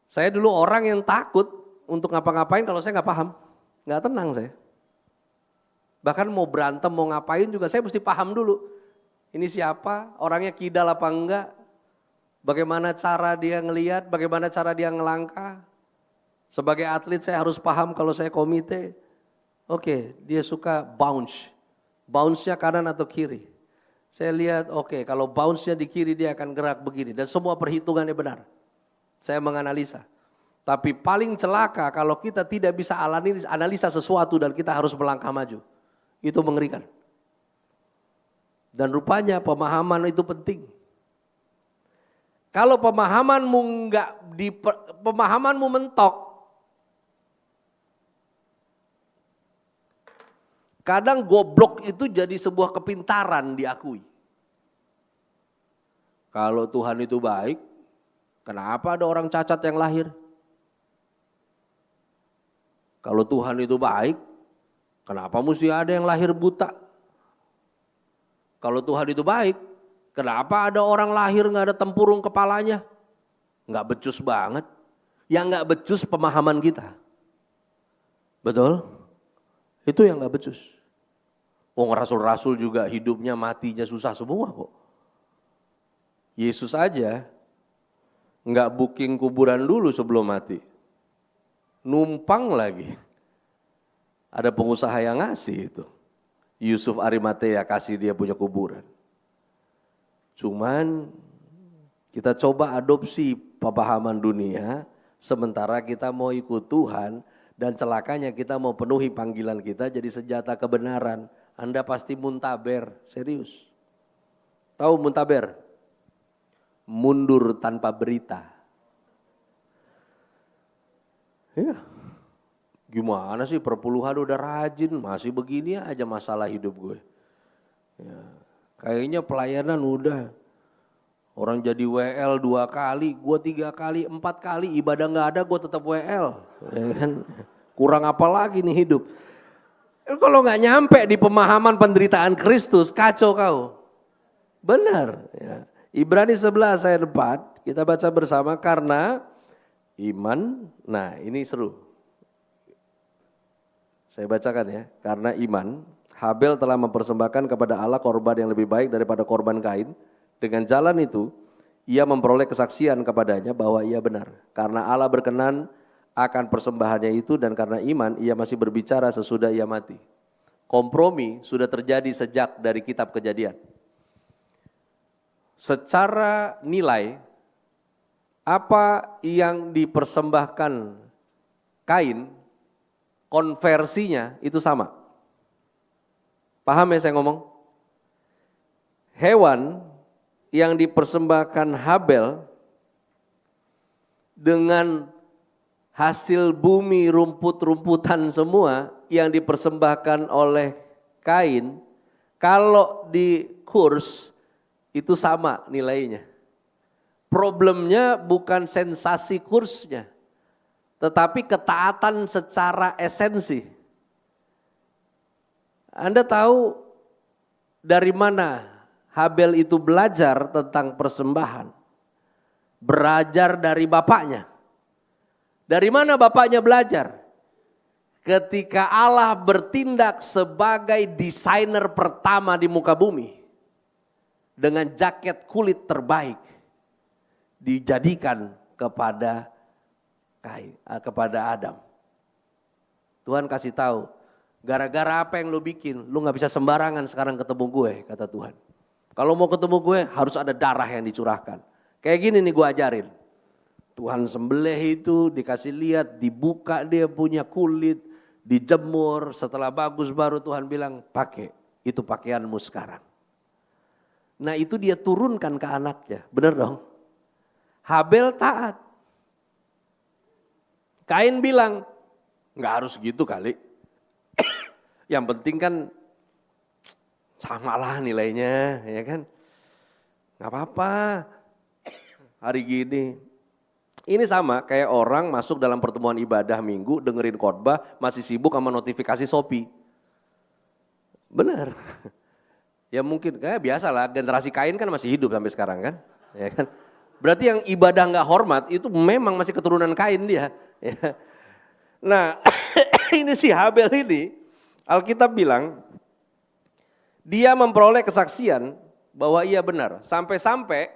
Saya dulu orang yang takut untuk ngapa-ngapain kalau saya nggak paham. Nggak tenang saya. Bahkan mau berantem, mau ngapain juga saya mesti paham dulu. Ini siapa, orangnya kidal apa enggak, bagaimana cara dia ngelihat, bagaimana cara dia ngelangkah. Sebagai atlet saya harus paham kalau saya komite. Oke, dia suka bounce. Bounce-nya kanan atau kiri. Saya lihat oke, kalau bounce-nya di kiri dia akan gerak begini. Dan semua perhitungannya benar. Saya menganalisa. Tapi paling celaka kalau kita tidak bisa analisa sesuatu dan kita harus melangkah maju. Itu mengerikan. Dan rupanya pemahaman itu penting. Kalau pemahamanmu pemahamanmu mentok, kadang goblok itu jadi sebuah kepintaran diakui. Kalau Tuhan itu baik, kenapa ada orang cacat yang lahir? Kalau Tuhan itu baik, kenapa mesti ada yang lahir buta? Kalau Tuhan itu baik, kenapa ada orang lahir nggak ada tempurung kepalanya? Nggak becus banget. Yang nggak becus pemahaman kita. Betul? Itu yang nggak becus. Wong rasul-rasul juga hidupnya matinya susah semua kok. Yesus aja nggak booking kuburan dulu sebelum mati. Numpang lagi. Ada pengusaha yang ngasih itu. Yusuf Arimatea kasih dia punya kuburan. Cuman kita coba adopsi pemahaman dunia, sementara kita mau ikut Tuhan dan celakanya kita mau penuhi panggilan kita jadi senjata kebenaran. Anda pasti muntaber, serius. Tahu muntaber? Mundur tanpa berita. Iya. Gimana sih perpuluhan udah rajin, masih begini aja masalah hidup gue. Ya, kayaknya pelayanan udah. Orang jadi WL 2 kali, gue 3 kali, 4 kali, ibadah gak ada gue tetap WL. Ya kan? Kurang apa lagi nih hidup. Kalau gak nyampe di pemahaman penderitaan Kristus, kacau kau. Benar. Ya. Ibrani 11 ayat 4, kita baca bersama karena iman, nah ini seru. Saya bacakan ya, karena iman, Habel telah mempersembahkan kepada Allah korban yang lebih baik daripada korban Kain. Dengan jalan itu, ia memperoleh kesaksian kepadanya bahwa ia benar. Karena Allah berkenan akan persembahannya itu dan karena iman ia masih berbicara sesudah ia mati. Kompromi sudah terjadi sejak dari kitab Kejadian. Secara nilai, apa yang dipersembahkan Kain, konversinya itu sama. Paham ya saya ngomong? Hewan yang dipersembahkan Habel dengan hasil bumi rumput-rumputan semua yang dipersembahkan oleh Kain, kalau dikurs itu sama nilainya. Problemnya bukan sensasi kursnya, tetapi ketaatan secara esensi. Anda tahu dari mana Habel itu belajar tentang persembahan? Belajar dari bapaknya. Dari mana bapaknya belajar? Ketika Allah bertindak sebagai desainer pertama di muka bumi, dengan jaket kulit terbaik dijadikan kepada Adam. Tuhan kasih tahu, gara-gara apa yang lu bikin, lu gak bisa sembarangan sekarang ketemu gue, kata Tuhan. Kalau mau ketemu gue harus ada darah yang dicurahkan. Kayak gini nih gue ajarin. Tuhan sembelih itu dikasih lihat, dibuka dia punya kulit, dijemur, setelah bagus baru Tuhan bilang pakai, itu pakaianmu sekarang. Nah itu dia turunkan ke anaknya, benar dong? Habel taat. Kain bilang, gak harus gitu kali. Yang penting kan samalah nilainya, ya kan? Gak apa-apa. Hari gini, ini sama kayak orang masuk dalam pertemuan ibadah minggu, dengerin khotbah, masih sibuk sama notifikasi Shopee. Benar. Ya mungkin, kayak biasa lah, generasi Kain kan masih hidup sampai sekarang kan. Ya kan? Berarti yang ibadah gak hormat itu memang masih keturunan Kain dia. Ya. Nah ini si Habel ini, Alkitab bilang, dia memperoleh kesaksian bahwa ia benar. Sampai-sampai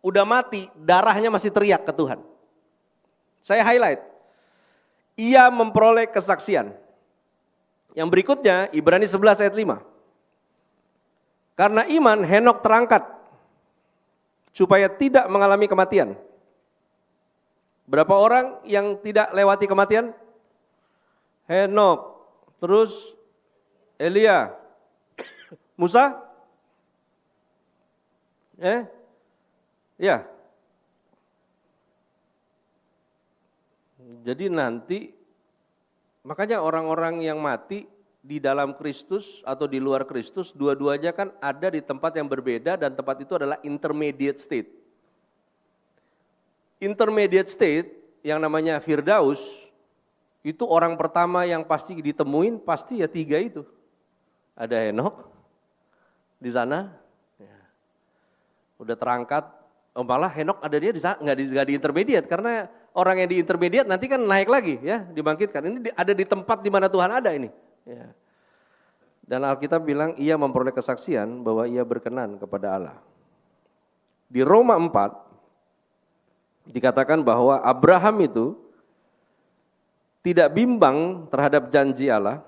udah mati, darahnya masih teriak ke Tuhan. Saya highlight, ia memperoleh kesaksian. Yang berikutnya, Ibrani 11 ayat 5. Karena iman, Henok terangkat, supaya tidak mengalami kematian. Berapa orang yang tidak lewati kematian? Henok, terus Elia, Musa? Ya. Jadi nanti, makanya orang-orang yang mati di dalam Kristus atau di luar Kristus, dua-duanya kan ada di tempat yang berbeda dan tempat itu adalah intermediate state. Intermediate state yang namanya Firdaus, itu orang pertama yang pasti ditemuin pasti ya 3 itu. Ada Henok di sana, ya. Udah terangkat, malah Henok ada dia di sana, nggak di intermediate, karena orang yang di intermediate nanti kan naik lagi ya, dibangkitkan. Ini ada di tempat di mana Tuhan ada ini. Ya. Dan Alkitab bilang ia memperoleh kesaksian bahwa ia berkenan kepada Allah. Di Roma 4 dikatakan bahwa Abraham itu tidak bimbang terhadap janji Allah.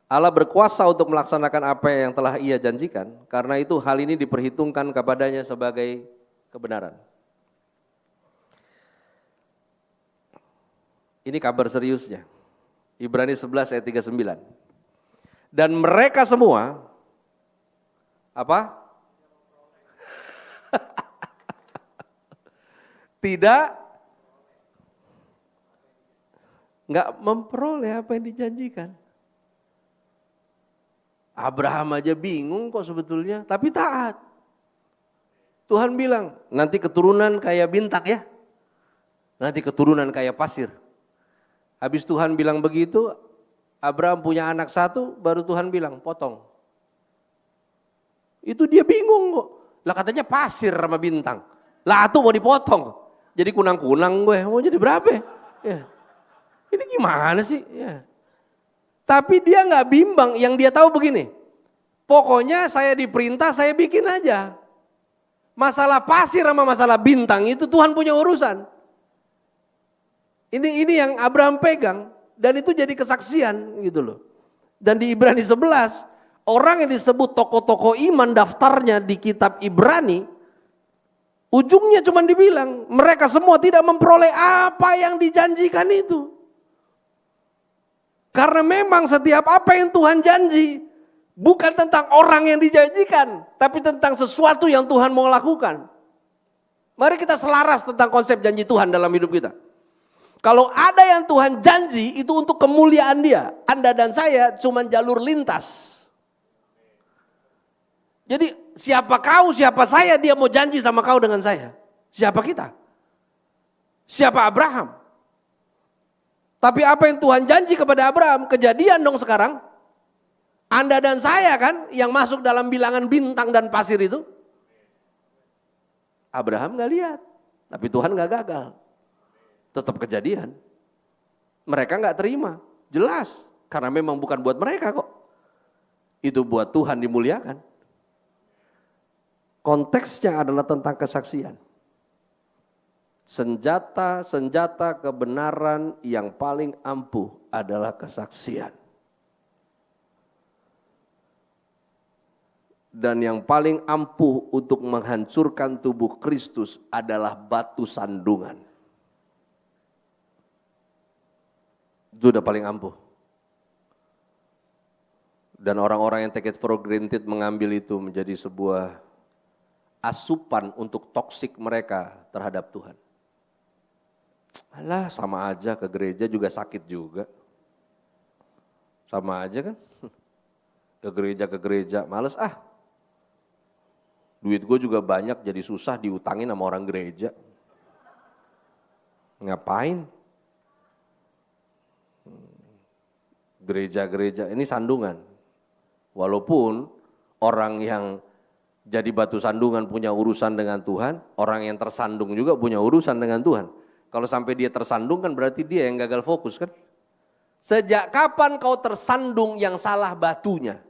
Allah berkuasa untuk melaksanakan apa yang telah ia janjikan, karena itu hal ini diperhitungkan kepadanya sebagai kebenaran. Ini kabar seriusnya. Ibrani 11 ayat 39. Dan mereka semua, apa? Enggak memperoleh apa yang dijanjikan. Abraham aja bingung kok sebetulnya, tapi taat. Tuhan bilang, nanti keturunan kayak bintang ya. Nanti keturunan kayak pasir. Habis Tuhan bilang begitu, Abraham punya anak 1, baru Tuhan bilang, potong. Itu dia bingung kok. Lah katanya pasir sama bintang. Lah tuh mau dipotong. Jadi kunang-kunang gue, mau jadi berapa ya? Ini gimana sih? Ya. Tapi dia gak bimbang, yang dia tahu begini. Pokoknya saya diperintah, saya bikin aja. Masalah pasir sama masalah bintang itu Tuhan punya urusan. Ini yang Abraham pegang dan itu jadi kesaksian gitu loh. Dan di Ibrani 11, orang yang disebut tokoh-tokoh iman daftarnya di kitab Ibrani, ujungnya cuma dibilang mereka semua tidak memperoleh apa yang dijanjikan itu. Karena memang setiap apa yang Tuhan janji, bukan tentang orang yang dijanjikan, tapi tentang sesuatu yang Tuhan mau lakukan. Mari kita selaras tentang konsep janji Tuhan dalam hidup kita. Kalau ada yang Tuhan janji, itu untuk kemuliaan Dia. Anda dan saya cuma jalur lintas. Jadi siapa kau, siapa saya, Dia mau janji sama kau dengan saya. Siapa kita? Siapa Abraham? Tapi apa yang Tuhan janji kepada Abraham, kejadian dong sekarang. Anda dan saya kan yang masuk dalam bilangan bintang dan pasir itu. Abraham gak lihat, tapi Tuhan gak gagal. Tetap kejadian. Mereka gak terima, jelas. Karena memang bukan buat mereka kok. Itu buat Tuhan dimuliakan. Konteksnya adalah tentang kesaksian. Senjata kebenaran yang paling ampuh adalah kesaksian. Dan yang paling ampuh untuk menghancurkan tubuh Kristus adalah batu sandungan. Itu udah paling ampuh. Dan orang-orang yang take it for granted mengambil itu menjadi sebuah asupan untuk toksik mereka terhadap Tuhan. Alah, sama aja ke gereja juga sakit juga. Sama aja kan. Ke gereja, males ah. Duit gue juga banyak jadi susah diutangin sama orang gereja. Ngapain? Gereja-gereja ini sandungan. Walaupun orang yang jadi batu sandungan punya urusan dengan Tuhan, orang yang tersandung juga punya urusan dengan Tuhan. Kalau sampai dia tersandung kan berarti dia yang gagal fokus kan. Sejak kapan kau tersandung yang salah batunya?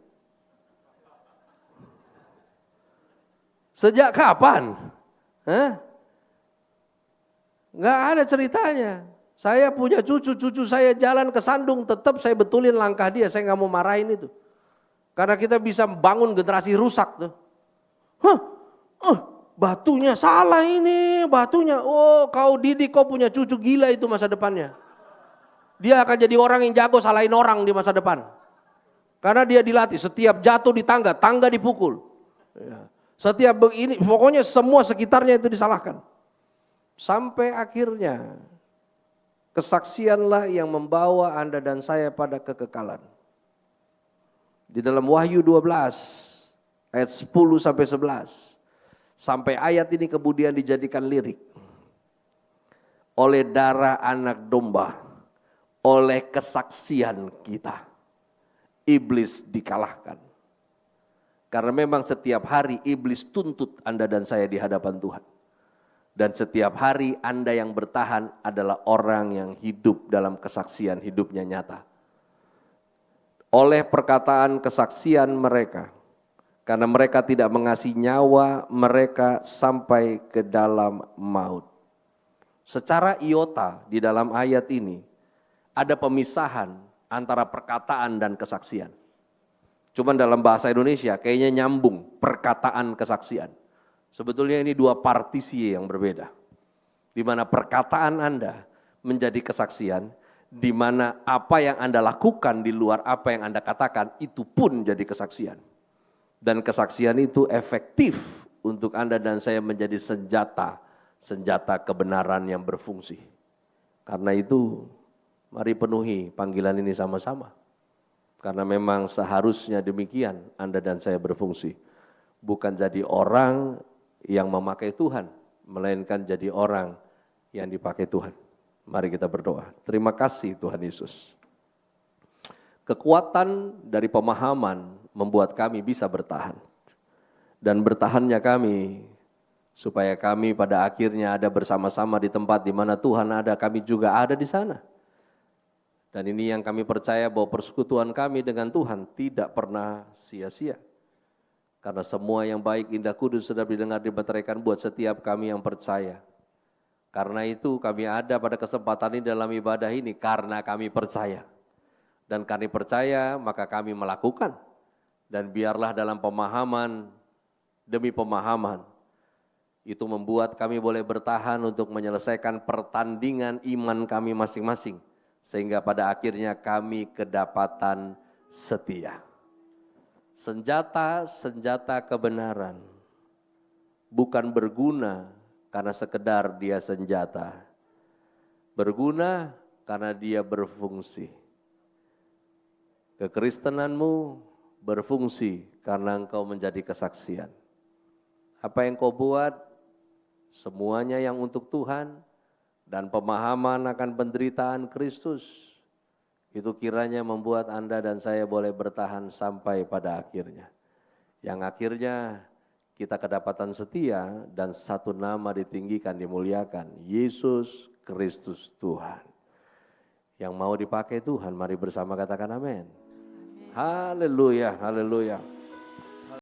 Sejak kapan? Nggak ada ceritanya. Saya punya cucu saya jalan ke sandung, tetap saya betulin langkah dia, saya nggak mau marahin itu. Karena kita bisa bangun generasi rusak tuh. Batunya salah ini, batunya. Oh, kau didik, kau punya cucu gila itu masa depannya. Dia akan jadi orang yang jago salahin orang di masa depan. Karena dia dilatih, setiap jatuh di tangga, tangga dipukul. Setiap begini, pokoknya semua sekitarnya itu disalahkan. Sampai akhirnya kesaksianlah yang membawa Anda dan saya pada kekekalan. Di dalam Wahyu 12 ayat 10 sampai 11. Sampai ayat ini kemudian dijadikan lirik. Oleh darah anak domba, oleh kesaksian kita, iblis dikalahkan. Karena memang setiap hari iblis tuntut Anda dan saya di hadapan Tuhan. Dan setiap hari Anda yang bertahan adalah orang yang hidup dalam kesaksian hidupnya nyata. Oleh perkataan kesaksian mereka, karena mereka tidak mengasihi nyawa mereka sampai ke dalam maut. Secara iota di dalam ayat ini ada pemisahan antara perkataan dan kesaksian. Cuman dalam bahasa Indonesia kayaknya nyambung perkataan kesaksian. Sebetulnya ini dua partisi yang berbeda. Di mana perkataan Anda menjadi kesaksian, di mana apa yang Anda lakukan di luar apa yang Anda katakan itu pun jadi kesaksian. Dan kesaksian itu efektif untuk Anda dan saya menjadi senjata kebenaran yang berfungsi. Karena itu mari penuhi panggilan ini sama-sama. Karena memang seharusnya demikian Anda dan saya berfungsi. Bukan jadi orang yang memakai Tuhan, melainkan jadi orang yang dipakai Tuhan. Mari kita berdoa. Terima kasih Tuhan Yesus. Kekuatan dari pemahaman membuat kami bisa bertahan. Dan bertahannya kami, supaya kami pada akhirnya ada bersama-sama di tempat di mana Tuhan ada, kami juga ada di sana. Dan ini yang kami percaya bahwa persekutuan kami dengan Tuhan tidak pernah sia-sia. Karena semua yang baik, indah, kudus sudah didengar, dimeteraikan buat setiap kami yang percaya. Karena itu kami ada pada kesempatan ini dalam ibadah ini karena kami percaya. Dan kami percaya maka kami melakukan. Dan biarlah dalam pemahaman demi pemahaman itu membuat kami boleh bertahan untuk menyelesaikan pertandingan iman kami masing-masing. sehingga pada akhirnya kami kedapatan setia. Senjata kebenaran bukan berguna karena sekedar dia senjata. Berguna karena dia berfungsi. Kekristenanmu berfungsi karena engkau menjadi kesaksian. Apa yang kau buat, semuanya yang untuk Tuhan dan pemahaman akan penderitaan Kristus, itu kiranya membuat Anda dan saya boleh bertahan sampai pada akhirnya. Yang akhirnya kita kedapatan setia dan satu nama ditinggikan, dimuliakan, Yesus Kristus Tuhan. Yang mau dipakai Tuhan, mari bersama katakan amin. Haleluya, haleluya.